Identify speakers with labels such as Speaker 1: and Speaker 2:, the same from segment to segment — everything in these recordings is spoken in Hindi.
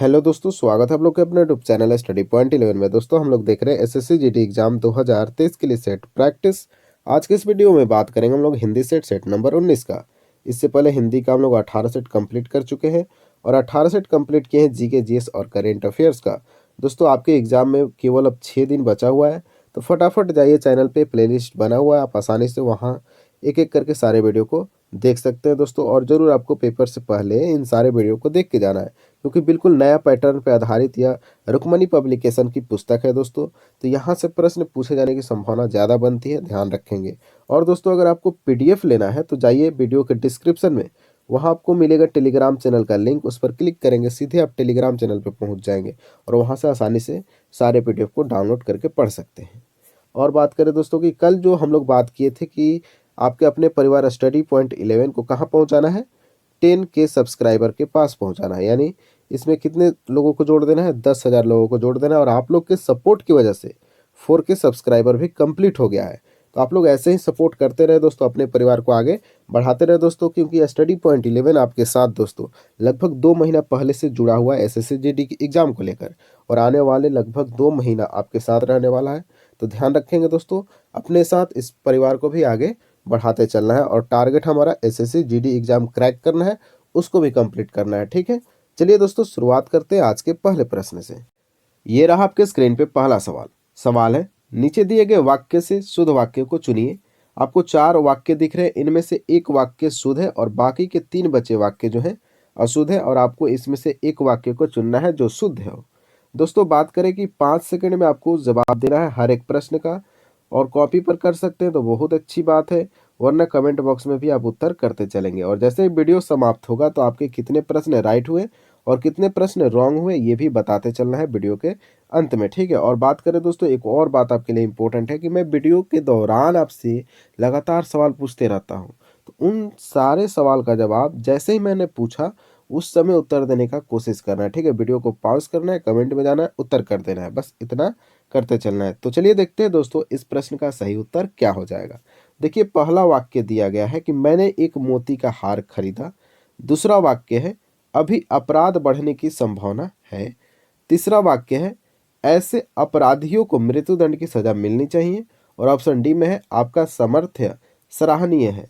Speaker 1: हेलो दोस्तों, स्वागत है आप लोग के अपने यूट्यूब चैनल स्टडी पॉइंट 11 में। दोस्तों हम लोग देख रहे हैं एसएससी जीडी एग्जाम 2023 के लिए सेट प्रैक्टिस। आज के इस वीडियो में बात करेंगे हम लोग हिंदी सेट नंबर 19 का। इससे पहले हिंदी का हम लोग 18 सेट कंप्लीट कर चुके हैं और 18 सेट कंप्लीट किए हैं जीके जीएस और करेंट अफेयर्स का। दोस्तों आपके एग्जाम में केवल अब 6 दिन बचा हुआ है, तो फटाफट जाइए, चैनल पे प्लेलिस्ट बना हुआ है, आप आसानी से वहाँ एक एक करके सारे वीडियो को देख सकते हैं दोस्तों। और ज़रूर आपको पेपर से पहले इन सारे वीडियो को देख के जाना है, क्योंकि बिल्कुल नया पैटर्न पर आधारित यह रुक्मणी पब्लिकेशन की पुस्तक है दोस्तों। तो यहाँ से प्रश्न पूछे जाने की संभावना ज़्यादा बनती है, ध्यान रखेंगे। और दोस्तों अगर आपको पीडीएफ लेना है तो जाइए वीडियो के डिस्क्रिप्शन में, वहाँ आपको मिलेगा टेलीग्राम चैनल का लिंक। उस पर क्लिक करेंगे, सीधे आप टेलीग्राम चैनल पर पहुँच जाएंगे और वहाँ से आसानी से सारे पीडीएफ को डाउनलोड करके पढ़ सकते हैं। और बात करें दोस्तों कि कल जो हम लोग बात किए थे कि आपके अपने परिवार स्टडी पॉइंट 11 को कहाँ पहुँचाना है, 10 के सब्सक्राइबर के पास पहुँचाना है। यानी इसमें कितने लोगों को जोड़ देना है, 10,000 लोगों को जोड़ देना है। और आप लोग के सपोर्ट की वजह से 4 के सब्सक्राइबर भी कंप्लीट हो गया है। तो आप लोग ऐसे ही सपोर्ट करते रहे दोस्तों, अपने परिवार को आगे बढ़ाते रहे दोस्तों, क्योंकि स्टडी पॉइंट 11 आपके साथ दोस्तों लगभग 2 महीना पहले से जुड़ा हुआ है एसएससी जीडी की एग्जाम को लेकर, और आने वाले लगभग 2 महीना आपके साथ रहने वाला है। तो ध्यान रखेंगे दोस्तों, अपने साथ इस परिवार को भी आगे बढ़ाते चलना है। और टारगेट हमारा एसएससी जीडी एग्जाम क्रैक करना है, उसको भी कंप्लीट करना है, ठीक है। चलिए दोस्तों शुरुआत करते हैं आज के पहले प्रश्न से। ये रहा आपके स्क्रीन पे पहला सवाल। सवाल है, नीचे दिए गए वाक्य से शुद्ध वाक्य को चुनिए। आपको 4 वाक्य दिख रहे हैं, इनमें से एक वाक्य शुद्ध है और बाकी के 3 बचे वाक्य जो है अशुद्ध है, और आपको इसमें से एक वाक्य को चुनना है जो शुद्ध है। दोस्तों बात करें कि 5 सेकंड में आपको जवाब देना है हर एक प्रश्न का, और कॉपी पर कर सकते हैं तो बहुत अच्छी बात है, वरना कमेंट बॉक्स में भी आप उत्तर करते चलेंगे। और जैसे ही वीडियो समाप्त होगा तो आपके कितने प्रश्न राइट हुए और कितने प्रश्न रॉन्ग हुए ये भी बताते चलना है वीडियो के अंत में, ठीक है। और बात करें दोस्तों, एक और बात आपके लिए इम्पोर्टेंट है कि मैं वीडियो के दौरान आपसे लगातार सवाल पूछते रहता हूँ, तो उन सारे सवाल का जवाब जैसे ही मैंने पूछा उस समय उत्तर देने का कोशिश करना है, ठीक है। वीडियो को पॉज करना है, कमेंट में जाना है, उत्तर कर देना है, बस इतना करते चलना है। तो चलिए देखते हैं दोस्तों इस प्रश्न का सही उत्तर क्या हो जाएगा। देखिए पहला वाक्य दिया गया है कि मैंने एक मोती का हार खरीदा। दूसरा वाक्य है अभी अपराध बढ़ने की संभावना है। तीसरा वाक्य है ऐसे अपराधियों को मृत्युदंड की सजा मिलनी चाहिए। और ऑप्शन डी में है आपका सामर्थ्य सराहनीय है।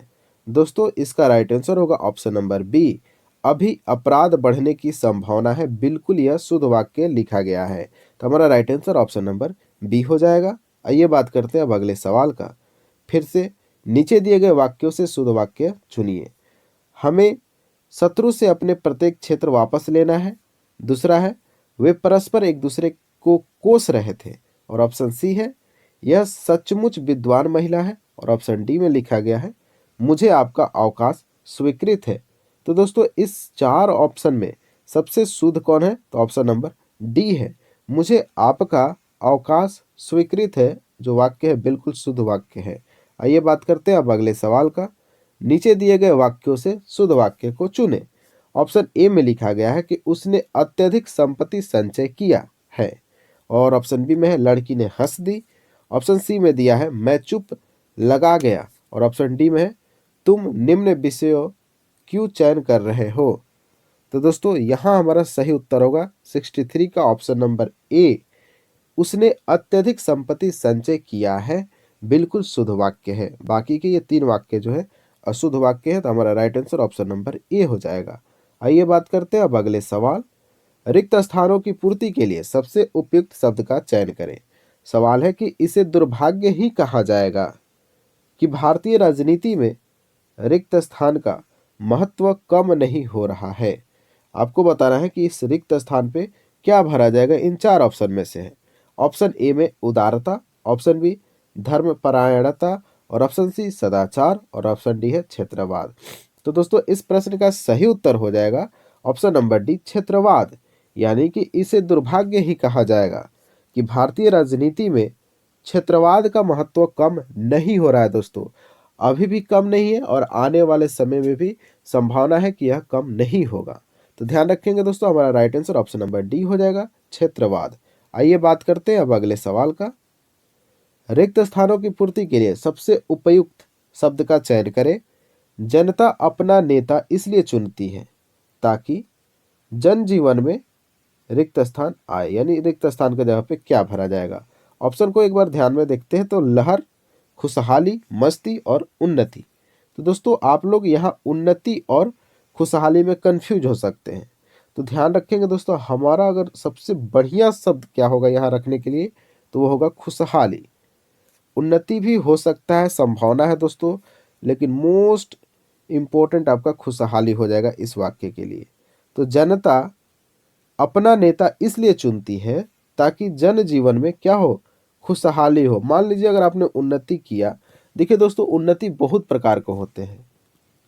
Speaker 1: दोस्तों इसका राइट आंसर होगा ऑप्शन नंबर बी, अभी अपराध बढ़ने की संभावना है। बिल्कुल यह शुद्ध वाक्य लिखा गया है, तो हमारा right answer option number B हो जाएगा। आइए बात करते हैं अब अगले सवाल का। फिर से नीचे दिए गए वाक्यों से शुद्ध वाक्य चुनिए। हमें शत्रु से अपने प्रत्येक क्षेत्र वापस लेना है। दूसरा है वे परस्पर एक दूसरे को कोस रहे थे। और ऑप्शन सी है यह सचमुच विद्वान महिला है। और ऑप्शन डी में लिखा गया है मुझे आपका अवकाश स्वीकृत है। तो दोस्तों इस 4 ऑप्शन में सबसे शुद्ध कौन है, तो ऑप्शन नंबर डी है, मुझे आपका अवकाश स्वीकृत है। जो वाक्य है बिल्कुल शुद्ध वाक्य है। आइए बात करते हैं अब अगले सवाल का। नीचे दिए गए वाक्यों से शुद्ध वाक्य को चुने। ऑप्शन ए में लिखा गया है कि उसने अत्यधिक संपत्ति संचय किया है। और ऑप्शन बी में है लड़की ने हंस दी। ऑप्शन सी में दिया है मैं चुप लगा गया। और ऑप्शन डी में है तुम निम्न विषयों क्यों चयन कर रहे हो। तो दोस्तों यहाँ हमारा सही उत्तर होगा 63 का ऑप्शन नंबर ए, उसने अत्यधिक संपत्ति संचय किया है। बिल्कुल शुद्ध वाक्य है। बाकी के ये 3 वाक्य जो है अशुद्ध वाक्य है, तो हमारा right answer option number A हो जाएगा। आइए बात करते हैं अब अगले सवाल। रिक्त स्थानों की पूर्ति के लिए सबसे उपयुक्त शब्द का चयन करें। सवाल है कि इसे दुर्भाग्य ही कहा जाएगा कि भारतीय राजनीति में रिक्त स्थान का महत्व कम नहीं हो रहा है। आपको बताना है कि इस रिक्त स्थान पे क्या भरा जाएगा, इन 4 ऑप्शन में से है। ऑप्शन ए में उदारता, ऑप्शन बी धर्मपरायणता, और ऑप्शन सी सदाचार, और ऑप्शन डी है क्षेत्रवाद। तो दोस्तों इस प्रश्न का सही उत्तर हो जाएगा ऑप्शन नंबर डी, क्षेत्रवाद। यानी कि इसे दुर्भाग्य ही कहा जाएगा कि भारतीय राजनीति में क्षेत्रवाद का महत्व कम नहीं हो रहा है दोस्तों, अभी भी कम नहीं है और आने वाले समय में भी संभावना है कि यह कम नहीं होगा। तो ध्यान रखेंगे दोस्तों, हमारा right answer option number D हो जाएगा, क्षेत्रवाद। आइए बात करते हैं अब अगले सवाल का। रिक्त स्थानों की पूर्ति के लिए सबसे उपयुक्त शब्द का चयन करें। जनता अपना नेता इसलिए चुनती है ताकि जनजीवन में रिक्त स्थान आए, यानी रिक्त स्थान की जगह पे क्या भरा जाएगा। ऑप्शन को एक बार ध्यान में देखते हैं तो लहर, खुशहाली, मस्ती और उन्नति। तो दोस्तों आप लोग यहाँ उन्नति और खुशहाली में कंफ्यूज हो सकते हैं, तो ध्यान रखेंगे दोस्तों, हमारा अगर सबसे बढ़िया शब्द क्या होगा यहाँ रखने के लिए, तो वो होगा खुशहाली। उन्नति भी हो सकता है, संभावना है दोस्तों, लेकिन मोस्ट इम्पोर्टेंट आपका खुशहाली हो जाएगा इस वाक्य के लिए। तो जनता अपना नेता इसलिए चुनती है ताकि जन जीवन में क्या हो, खुशहाली हो। मान लीजिए अगर आपने उन्नति किया, देखिए दोस्तों उन्नति बहुत प्रकार के होते हैं,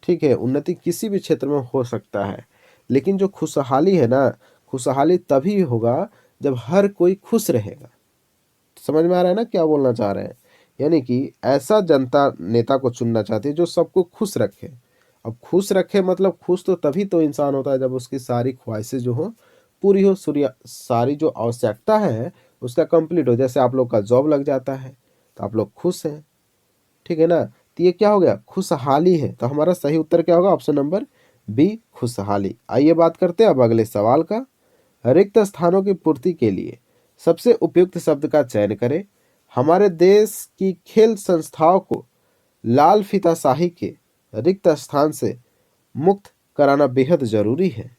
Speaker 1: ठीक है, उन्नति किसी भी क्षेत्र में हो सकता है, लेकिन जो खुशहाली है ना, खुशहाली तभी होगा जब हर कोई खुश रहेगा। समझ में आ रहा है ना क्या बोलना चाह रहे हैं, यानी कि ऐसा जनता नेता को चुनना चाहती है जो सबको खुश रखे। अब खुश रखे मतलब खुश तो तभी तो इंसान होता है जब उसकी सारी ख्वाहिशें जो हो पूरी हो, सूर्य सारी जो आवश्यकता है उसका कंप्लीट हो। जैसे आप लोग का जॉब लग जाता है तो आप लोग खुश हैं, ठीक है ना, तो ये क्या हो गया, खुशहाली है। तो हमारा सही उत्तर क्या होगा, ऑप्शन नंबर बी, खुशहाली। आइए बात करते हैं अब अगले सवाल का। रिक्त स्थानों की पूर्ति के लिए सबसे उपयुक्त शब्द का चयन करें। हमारे देश की खेल संस्थाओं को लाल फीताशाही के रिक्त स्थान से मुक्त कराना बेहद जरूरी है।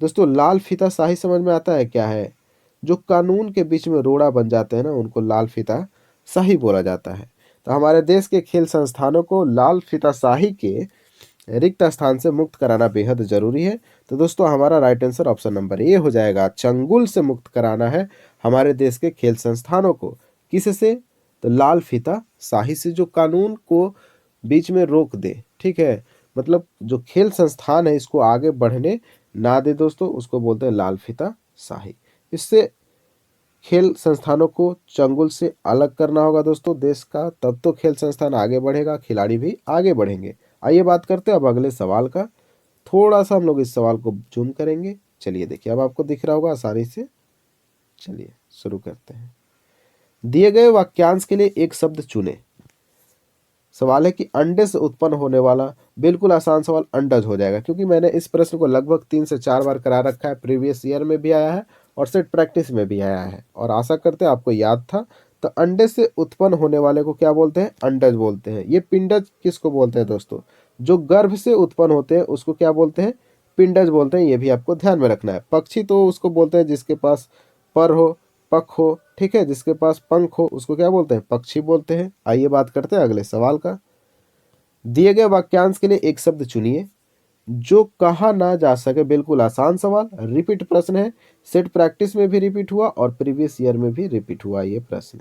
Speaker 1: दोस्तों लाल फीताशाही समझ में आता है क्या है, जो कानून के बीच में रोड़ा बन जाते हैं ना, उनको लाल फीताशाही बोला जाता है। तो हमारे देश के खेल संस्थानों को लाल फीताशाही के रिक्त स्थान से मुक्त कराना बेहद जरूरी है। तो दोस्तों हमारा right answer option number A हो जाएगा, चंगुल से मुक्त कराना है हमारे देश के खेल संस्थानों को। किससे, तो लाल फीता शाही से, जो कानून को बीच में रोक दे, ठीक है, मतलब जो खेल संस्थान है इसको आगे बढ़ने ना दे दोस्तों, उसको बोलते हैं लाल फीता शाही। इससे खेल संस्थानों को चंगुल से अलग करना होगा दोस्तों देश का, तब तो खेल संस्थान आगे बढ़ेगा, खिलाड़ी भी आगे बढ़ेंगे। आइए बात करते हैं अब अगले सवाल का। थोड़ा सा हम लोग इस सवाल को जूम करेंगे। चलिए देखिए अब आपको दिख रहा होगा आसानी से। चलिए शुरू करते हैं। दिए गए वाक्यांश के लिए एक शब्द चुने। सवाल है कि अंडे से उत्पन्न होने वाला, बिल्कुल आसान सवाल अंडज हो जाएगा, क्योंकि मैंने इस प्रश्न को लगभग 3 से 4 बार करा रखा है, प्रीवियस ईयर में भी आया है और सेट प्रैक्टिस में भी आया है, और आशा करते हैं आपको याद था। तो अंडे से उत्पन्न होने वाले को क्या बोलते हैं, अंडज बोलते हैं। ये पिंडज किसको बोलते हैं दोस्तों, जो गर्भ से उत्पन्न होते हैं उसको क्या बोलते हैं, पिंडज बोलते हैं। ये भी आपको ध्यान में रखना है। पक्षी तो उसको बोलते हैं जिसके पास पर हो, पख हो, ठीक है, जिसके पास पंख हो उसको क्या बोलते हैं, पक्षी बोलते हैं। आइए बात करते हैं अगले सवाल का। दिए गए वाक्यांश के लिए एक शब्द चुनिए जो कहा ना जा सके। बिल्कुल आसान सवाल, रिपीट प्रश्न है, सेट प्रैक्टिस में भी रिपीट हुआ और प्रीवियस ईयर में भी रिपीट हुआ ये प्रश्न।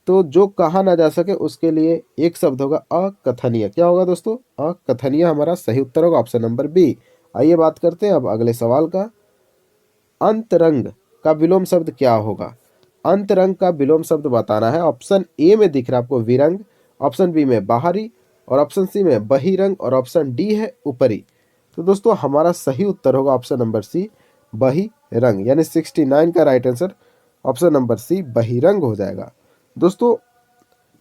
Speaker 1: तो जो कहा ना जा सके उसके लिए एक शब्द होगा अकथनीय। क्या होगा दोस्तों, अकथनीय हमारा सही उत्तर होगा, ऑप्शन नंबर बी। आइए बात करते हैं अब अगले सवाल का। अंतरंग का विलोम शब्द क्या होगा। अंतरंग का विलोम शब्द बताना है। ऑप्शन ए में दिख रहा है आपको विरंग, ऑप्शन बी में बाहरी, और ऑप्शन सी में बहिरंग, और ऑप्शन डी है ऊपरी। तो दोस्तों हमारा सही उत्तर होगा ऑप्शन नंबर सी, बहिरंग, यानी 69 का right answer option number C बहिरंग हो जाएगा। दोस्तों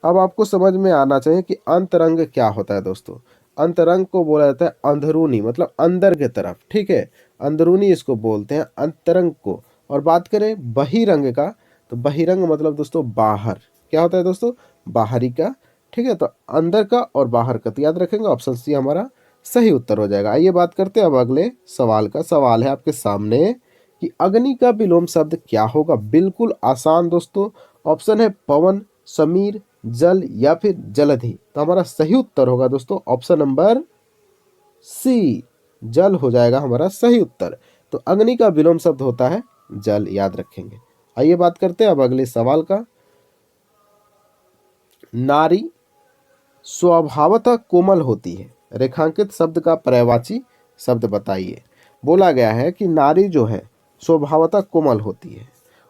Speaker 1: अब आपको समझ में आना चाहिए कि अंतरंग क्या होता है। दोस्तों अंतरंग को बोला जाता है अंदरूनी, मतलब अंदर के तरफ, ठीक है, अंदरूनी इसको बोलते हैं अंतरंग को। और बात करें बहिरंग का, तो बहिरंग मतलब दोस्तों बाहर। क्या होता है दोस्तों, बाहरी का, ठीक है, तो अंदर का और बाहर का, तो याद रखेंगे ऑप्शन सी हमारा सही उत्तर हो जाएगा। आइए बात करते हैं अब अगले सवाल का। सवाल है आपके सामने कि अग्नि का विलोम शब्द क्या होगा। बिल्कुल आसान दोस्तों, ऑप्शन है पवन, समीर, जल या फिर जलधि। तो हमारा सही उत्तर होगा दोस्तों ऑप्शन नंबर सी, जल हो जाएगा हमारा सही उत्तर। तो अग्नि का विलोम शब्द होता है जल, याद रखेंगे। आइए बात करते हैं अब अगले सवाल का। नारी स्वभावतः कोमल होती है, रेखांकित शब्द का पर्यायवाची शब्द बताइए। बोला गया है कि नारी जो है स्वभावतः कोमल होती है,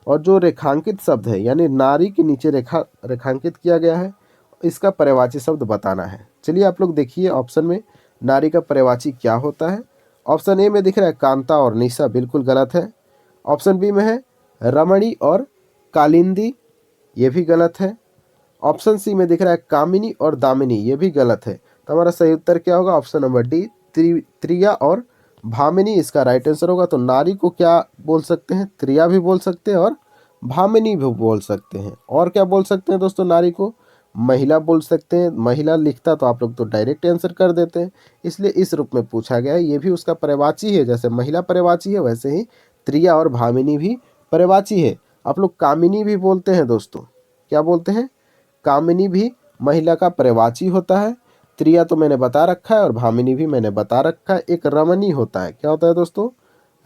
Speaker 1: और जो रेखांकित शब्द है यानी नारी के नीचे रेखांकित किया गया है, इसका पर्यायवाची शब्द बताना है। चलिए आप लोग देखिए ऑप्शन में नारी का पर्यायवाची क्या होता है। ऑप्शन ए में दिख रहा है कांता और निशा, बिल्कुल गलत है। ऑप्शन बी में है रमणी और कालिंदी, ये भी गलत है। ऑप्शन सी में दिख रहा है कामिनी और दामिनी, ये भी गलत है। तो हमारा सही उत्तर क्या होगा, ऑप्शन नंबर डी, त्रिया और भामिनी इसका राइट आंसर होगा। तो नारी को क्या बोल सकते हैं? त्रिया भी बोल सकते हैं और भामिनी भी बोल सकते हैं। और क्या बोल सकते हैं दोस्तों? नारी को महिला बोल सकते हैं। महिला लिखता तो आप लोग तो डायरेक्ट आंसर कर देते हैं, इसलिए इस रूप में पूछा गया है। ये भी उसका पर्यायवाची है, जैसे महिला पर्यायवाची है वैसे ही त्रिया और भामिनी भी पर्यायवाची है। आप लोग कामिनी भी बोलते हैं दोस्तों। क्या बोलते हैं? कामिनी भी महिला का पर्यायवाची होता है। त्रिया तो मैंने बता रखा है और भामिनी भी मैंने बता रखा है। एक रमणी होता है। क्या होता है दोस्तों?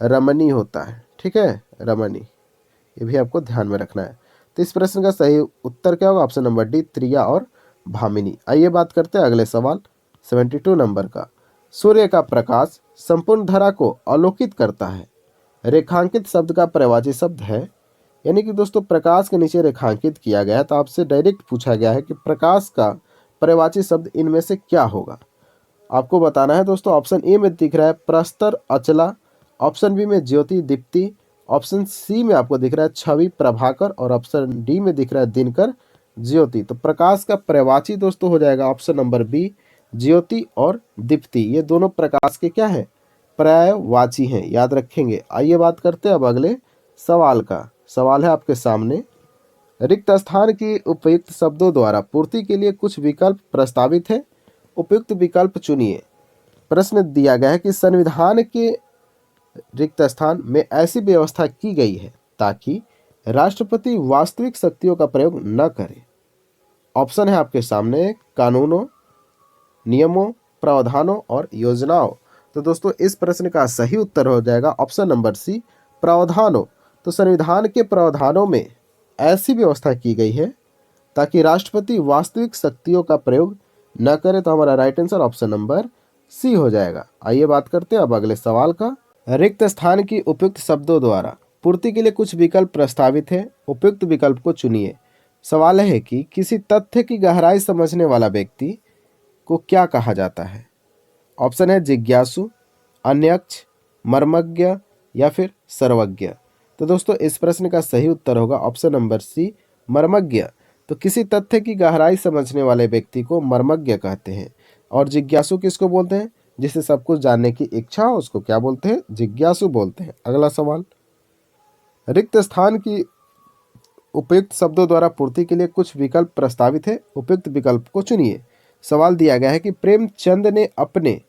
Speaker 1: रमणी होता है। ठीक है, रमणी, ये भी आपको ध्यान में रखना है। तो इस प्रश्न का सही उत्तर क्या होगा? ऑप्शन नंबर डी, त्रिया और भामिनी। आइए बात करते हैं अगले सवाल 72 नंबर का। सूर्य का प्रकाश संपूर्ण धरा को आलोकित करता है। रेखांकित शब्द का पर्यायवाची शब्द है, यानी कि दोस्तों प्रकाश के नीचे रेखांकित किया गया है, तो आपसे डायरेक्ट पूछा गया है कि प्रकाश का पर्यायवाची शब्द इनमें से क्या होगा। आपको बताना है दोस्तों। ऑप्शन ए में दिख रहा है प्रस्तर अचला, ऑप्शन बी में ज्योति दीप्ति, ऑप्शन सी में आपको दिख रहा है छवि प्रभाकर, और ऑप्शन डी में दिख रहा है दिनकर ज्योति। तो प्रकाश का पर्यायवाची दोस्तों हो जाएगा ऑप्शन नंबर बी, ज्योति और दीप्ति। ये दोनों प्रकाश के क्या है? पर्यायवाची हैं, याद रखेंगे। आइए बात करते हैं अब अगले सवाल का। सवाल है आपके सामने, रिक्त स्थान की उपयुक्त शब्दों द्वारा पूर्ति के लिए कुछ विकल्प प्रस्तावित है, उपयुक्त विकल्प चुनिए। प्रश्न दिया गया है कि संविधान के रिक्त स्थान में ऐसी व्यवस्था की गई है ताकि राष्ट्रपति वास्तविक शक्तियों का प्रयोग न करे। ऑप्शन है आपके सामने कानूनों, नियमों, प्रावधानों और योजनाओं। तो दोस्तों इस प्रश्न का सही उत्तर हो जाएगा ऑप्शन नंबर सी, प्रावधानों। तो संविधान के प्रावधानों में ऐसी व्यवस्था की गई है ताकि राष्ट्रपति वास्तविक शक्तियों का प्रयोग न करे। तो हमारा right answer option number C हो जाएगा। आइए बात करते हैं अब अगले सवाल का। रिक्त स्थान की उपयुक्त शब्दों द्वारा पूर्ति के लिए कुछ विकल्प प्रस्तावित है, उपयुक्त विकल्प को चुनिए। सवाल है कि किसी तथ्य की गहराई समझने वाला व्यक्ति को क्या कहा जाता है। ऑप्शन है जिज्ञासु, अन्यक्ष, मर्मज्ञ या फिर सर्वज्ञ। तो दोस्तों इस प्रश्न का सही उत्तर होगा ऑप्शन नंबर सी, मर्मज्ञ। तो किसी तथ्य की गहराई समझने वाले व्यक्ति को मर्मज्ञ कहते हैं। और जिज्ञासु किसको बोलते हैं? जिसे सब कुछ जानने की इच्छा हो उसको क्या बोलते हैं? जिज्ञासु बोलते हैं। अगला सवाल, रिक्त स्थान की उपयुक्त शब्दों द्वारा पूर्ति के लिए कुछ विकल्प प्रस्तावित है, उपयुक्त विकल्प को चुनिए। सवाल दिया गया है कि प्रेमचंद ने अपने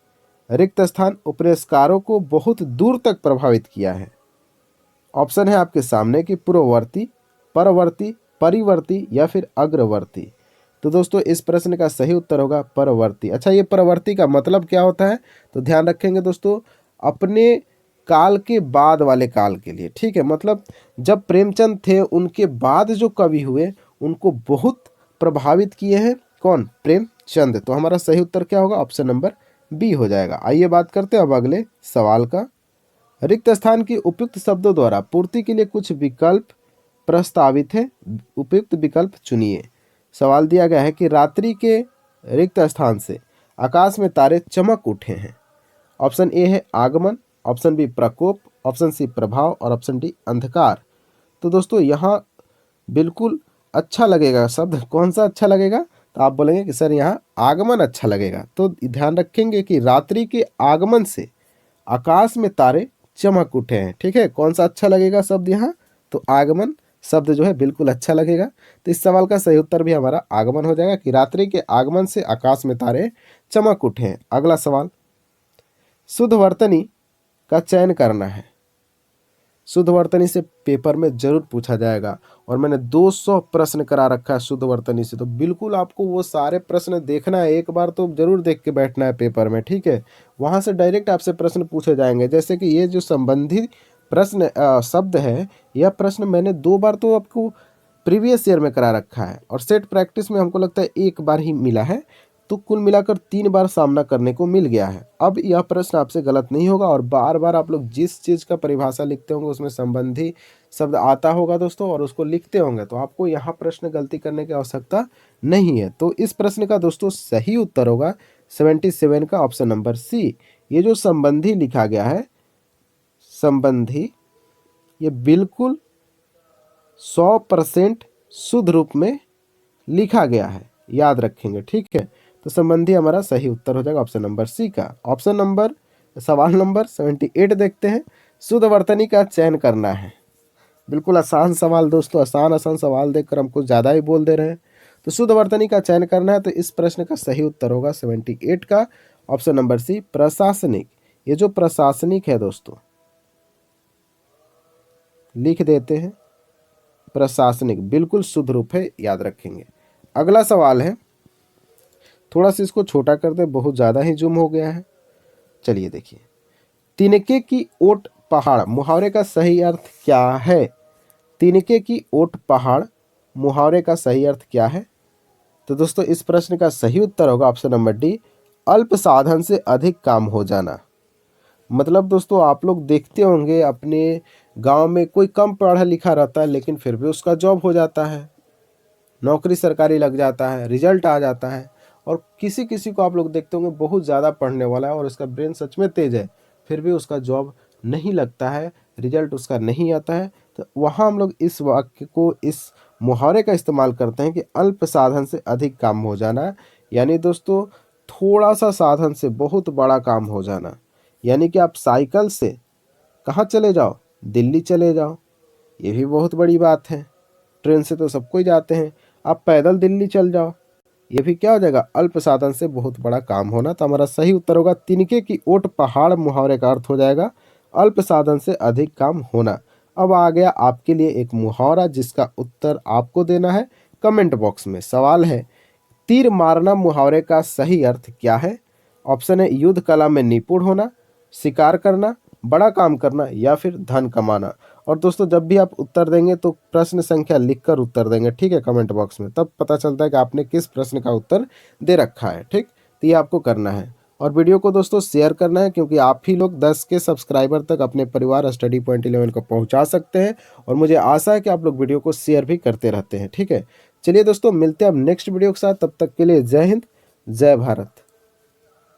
Speaker 1: रिक्त स्थान उपन्यासकारों को बहुत दूर तक प्रभावित किया है। ऑप्शन है आपके सामने कि पूर्ववर्ती, परवर्ती, परिवर्ती या फिर अग्रवर्ती। तो दोस्तों इस प्रश्न का सही उत्तर होगा परवर्ती। अच्छा, ये परवर्ती का मतलब क्या होता है? तो ध्यान रखेंगे दोस्तों, अपने काल के बाद वाले काल के लिए। ठीक है, मतलब जब प्रेमचंद थे उनके बाद जो कवि हुए उनको बहुत प्रभावित किए हैं। कौन? प्रेमचंद। तो हमारा सही उत्तर क्या होगा? ऑप्शन नंबर बी हो जाएगा। आइए बात करते हैं अब अगले सवाल का। रिक्त स्थान की उपयुक्त शब्दों द्वारा पूर्ति के लिए कुछ विकल्प प्रस्तावित है, उपयुक्त विकल्प चुनिए। सवाल दिया गया है कि रात्रि के रिक्त स्थान से आकाश में तारे चमक उठे हैं। ऑप्शन ए है आगमन, ऑप्शन बी प्रकोप, ऑप्शन सी प्रभाव और ऑप्शन डी अंधकार। तो दोस्तों यहाँ बिल्कुल अच्छा लगेगा शब्द, कौन सा अच्छा लगेगा? तो आप बोलेंगे कि सर यहाँ आगमन अच्छा लगेगा। तो ध्यान रखेंगे कि रात्रि के आगमन से आकाश में तारे चमक उठे हैं। ठीक है, कौन सा अच्छा लगेगा शब्द यहाँ? तो आगमन शब्द जो है बिल्कुल अच्छा लगेगा। तो इस सवाल का सही उत्तर भी हमारा आगमन हो जाएगा कि रात्रि के आगमन से आकाश में तारे चमक उठे हैं। अगला सवाल, शुद्ध वर्तनी का चयन करना है। शुद्ध वर्तनी से पेपर में जरूर पूछा जाएगा और मैंने 200 प्रश्न करा रखा है शुद्ध वर्तनी से। तो बिल्कुल आपको वो सारे प्रश्न देखना है, एक बार तो जरूर देख के बैठना है पेपर में। ठीक है, वहाँ से डायरेक्ट आपसे प्रश्न पूछे जाएंगे। जैसे कि ये जो संबंधी प्रश्न शब्द है, यह प्रश्न मैंने 2 बार तो आपको प्रीवियस ईयर में करा रखा है और सेट प्रैक्टिस में हमको लगता है 1 बार ही मिला है। तो कुल मिलाकर 3 बार सामना करने को मिल गया है। अब यह प्रश्न आपसे गलत नहीं होगा और बार बार आप लोग जिस चीज़ का परिभाषा लिखते होंगे उसमें संबंधी शब्द आता होगा दोस्तों और उसको लिखते होंगे, तो आपको यहाँ प्रश्न गलती करने की आवश्यकता नहीं है। तो इस प्रश्न का दोस्तों सही उत्तर होगा 77 का ऑप्शन नंबर सी। ये जो संबंधी लिखा गया है, संबंधी, ये बिल्कुल 100% शुद्ध रूप में लिखा गया है, याद रखेंगे। ठीक है, तो संबंधी हमारा सही उत्तर हो जाएगा ऑप्शन नंबर सी का। ऑप्शन नंबर सवाल नंबर 78 देखते हैं। शुद्ध वर्तनी का चयन करना है। बिल्कुल आसान सवाल दोस्तों, आसान आसान सवाल देखकर हमको ज़्यादा ही बोल दे रहे हैं। तो शुद्ध वर्तनी का चयन करना है, तो इस प्रश्न का सही उत्तर होगा 78 का ऑप्शन नंबर सी, प्रशासनिक। ये जो प्रशासनिक है दोस्तों, लिख देते हैं प्रशासनिक, बिल्कुल शुद्ध रूप है, याद रखेंगे। अगला सवाल है, थोड़ा सा इसको छोटा कर दे, बहुत ज़्यादा ही जूम हो गया है। चलिए देखिए, तिनके की ओट पहाड़ मुहावरे का सही अर्थ क्या है? तिनके की ओट पहाड़ मुहावरे का सही अर्थ क्या है? तो दोस्तों इस प्रश्न का सही उत्तर होगा ऑप्शन नंबर डी, अल्प साधन से अधिक काम हो जाना। मतलब दोस्तों आप लोग देखते होंगे अपने गांव में कोई कम पढ़ा लिखा रहता है, लेकिन फिर भी उसका जॉब हो जाता है, नौकरी सरकारी लग जाता है, रिजल्ट आ जाता है। और किसी किसी को आप लोग देखते होंगे बहुत ज़्यादा पढ़ने वाला है और उसका ब्रेन सच में तेज है, फिर भी उसका जॉब नहीं लगता है, रिजल्ट उसका नहीं आता है। तो वहाँ हम लोग इस वाक्य को, इस मुहावरे का इस्तेमाल करते हैं कि अल्प साधन से अधिक काम हो जाना। यानी दोस्तों थोड़ा सा साधन से बहुत बड़ा काम हो जाना। यानी कि आप साइकिल से कहाँ चले जाओ, दिल्ली चले जाओ, ये भी बहुत बड़ी बात है। ट्रेन से तो सब कोई जाते हैं, आप पैदल दिल्ली चल जाओ, ये भी क्या हो जाएगा, अल्प साधन से बहुत बड़ा काम होना। तो हमारा सही उत्तर होगा तिनके की ओट पहाड़ मुहावरे का अर्थ हो जाएगा अल्प साधन से अधिक काम होना। अब आ गया आपके लिए एक मुहावरा जिसका उत्तर आपको देना है कमेंट बॉक्स में। सवाल है, तीर मारना मुहावरे का सही अर्थ क्या है? ऑप्शन है युद्ध कला में निपुण होना, शिकार करना, बड़ा काम करना, या फिर धन कमाना। और दोस्तों जब भी आप उत्तर देंगे तो प्रश्न संख्या लिखकर उत्तर देंगे, ठीक है, कमेंट बॉक्स में, तब पता चलता है कि आपने किस प्रश्न का उत्तर दे रखा है। ठीक, तो ये आपको करना है। और वीडियो को दोस्तों शेयर करना है, क्योंकि आप ही लोग 10 के सब्सक्राइबर तक अपने परिवार स्टडी पॉइंट 11 को पहुंचा सकते हैं। और मुझे आशा है कि आप लोग वीडियो को शेयर भी करते रहते हैं। ठीक है, चलिए दोस्तों मिलते हैं अब नेक्स्ट वीडियो के साथ, तब तक के लिए जय हिंद, जय भारत।